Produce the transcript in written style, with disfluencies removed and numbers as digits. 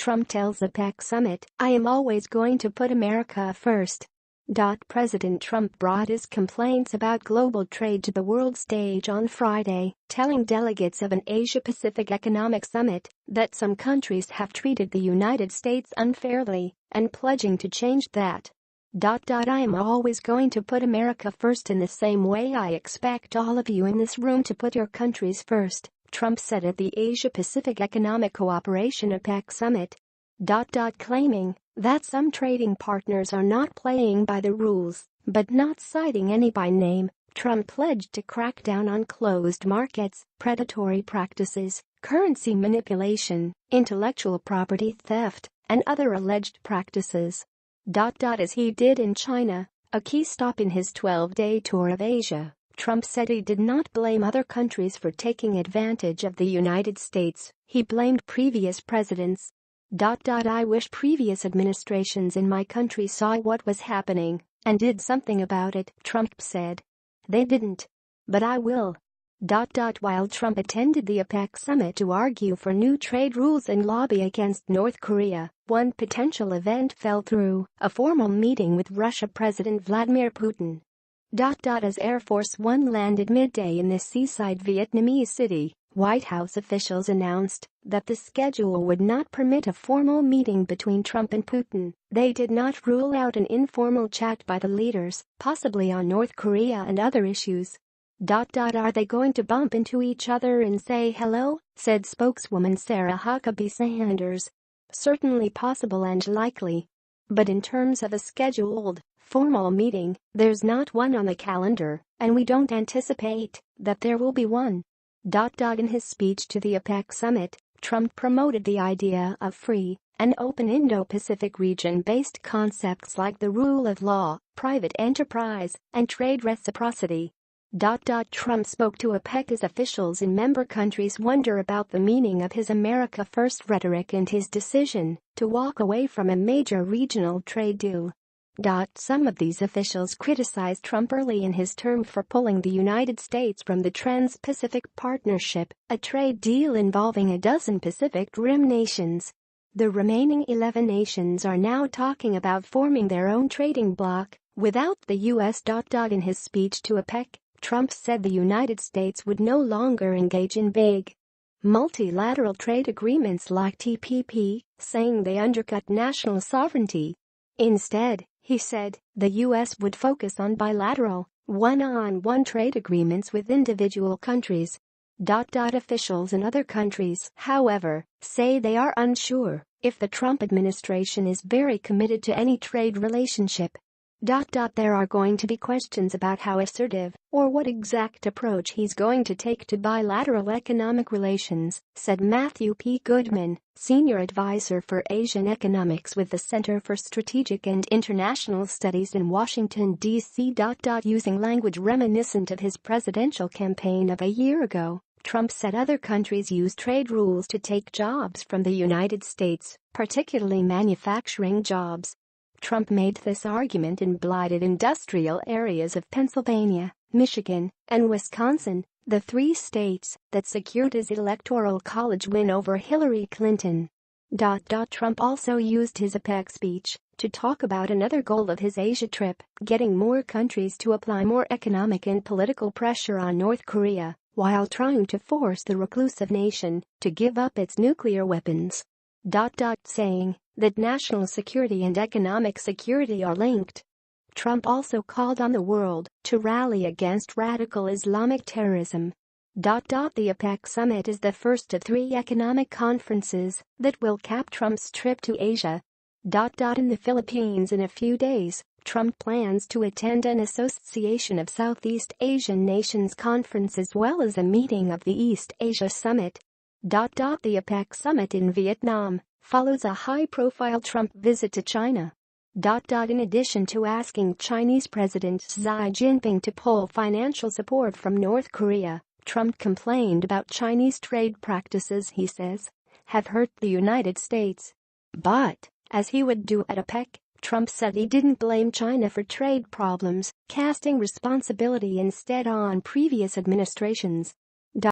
Trump tells APEC summit, "I am always going to put America first." President Trump brought his complaints about global trade to the world stage on Friday, telling delegates of an Asia-Pacific Economic Summit that some countries have treated the United States unfairly and pledging to change that. "I am always going to put America first in the same way I expect all of you in this room to put your countries first," Trump said at the Asia-Pacific Economic Cooperation APEC summit. Claiming that some trading partners are not playing by the rules, but not citing any by name, Trump pledged to crack down on closed markets, predatory practices, currency manipulation, intellectual property theft, and other alleged practices. As he did in China, a key stop in his 12-day tour of Asia, Trump said he did not blame other countries for taking advantage of the United States, he blamed previous presidents. "I wish previous administrations in my country saw what was happening and did something about it," Trump said. "They didn't. But I will." While Trump attended the APEC summit to argue for new trade rules and lobby against North Korea, one potential event fell through: a formal meeting with Russia President Vladimir Putin. As Air Force One landed midday in the seaside Vietnamese city, White House officials announced that the schedule would not permit a formal meeting between Trump and Putin. They did not rule out an informal chat by the leaders, possibly on North Korea and other issues. "Are they going to bump into each other and say hello?" said spokeswoman Sarah Huckabee Sanders. "Certainly possible and likely. But in terms of a scheduled, formal meeting, there's not one on the calendar, and we don't anticipate that there will be one." In his speech to the APEC summit, Trump promoted the idea of free and open Indo-Pacific region-based concepts like the rule of law, private enterprise, and trade reciprocity. Trump spoke to APEC as officials in member countries wonder about the meaning of his America First rhetoric and his decision to walk away from a major regional trade deal. Some of these officials criticized Trump early in his term for pulling the United States from the Trans-Pacific Partnership, a trade deal involving a dozen Pacific Rim nations. The remaining 11 nations are now talking about forming their own trading bloc without the U.S. In his speech to APEC, Trump said the United States would no longer engage in big multilateral trade agreements like TPP, saying they undercut national sovereignty. Instead, he said, the U.S. would focus on bilateral, one-on-one trade agreements with individual countries. Officials in other countries, however, say they are unsure if the Trump administration is very committed to any trade relationship. There are going to be questions about how assertive or what exact approach he's going to take to bilateral economic relations, said Matthew P. Goodman, senior advisor for Asian economics with the Center for Strategic and International Studies in Washington, D.C. Using language reminiscent of his presidential campaign of a year ago, Trump said other countries use trade rules to take jobs from the United States, particularly manufacturing jobs. Trump made this argument in blighted industrial areas of Pennsylvania, Michigan, and Wisconsin, the three states that secured his electoral college win over Hillary Clinton. Trump also used his APEC speech to talk about another goal of his Asia trip, getting more countries to apply more economic and political pressure on North Korea, while trying to force the reclusive nation to give up its nuclear weapons. Saying that national security and economic security are linked. Trump also called on the world to rally against radical Islamic terrorism. The APEC summit is the first of 3 economic conferences that will cap Trump's trip to Asia. In the Philippines in a few days, Trump plans to attend an Association of Southeast Asian Nations conference as well as a meeting of the East Asia Summit. The APEC summit in Vietnam follows a high-profile Trump visit to China. In addition to asking Chinese President Xi Jinping to pull financial support from North Korea, Trump complained about Chinese trade practices he says have hurt the United States. But, as he would do at APEC, Trump said he didn't blame China for trade problems, casting responsibility instead on previous administrations.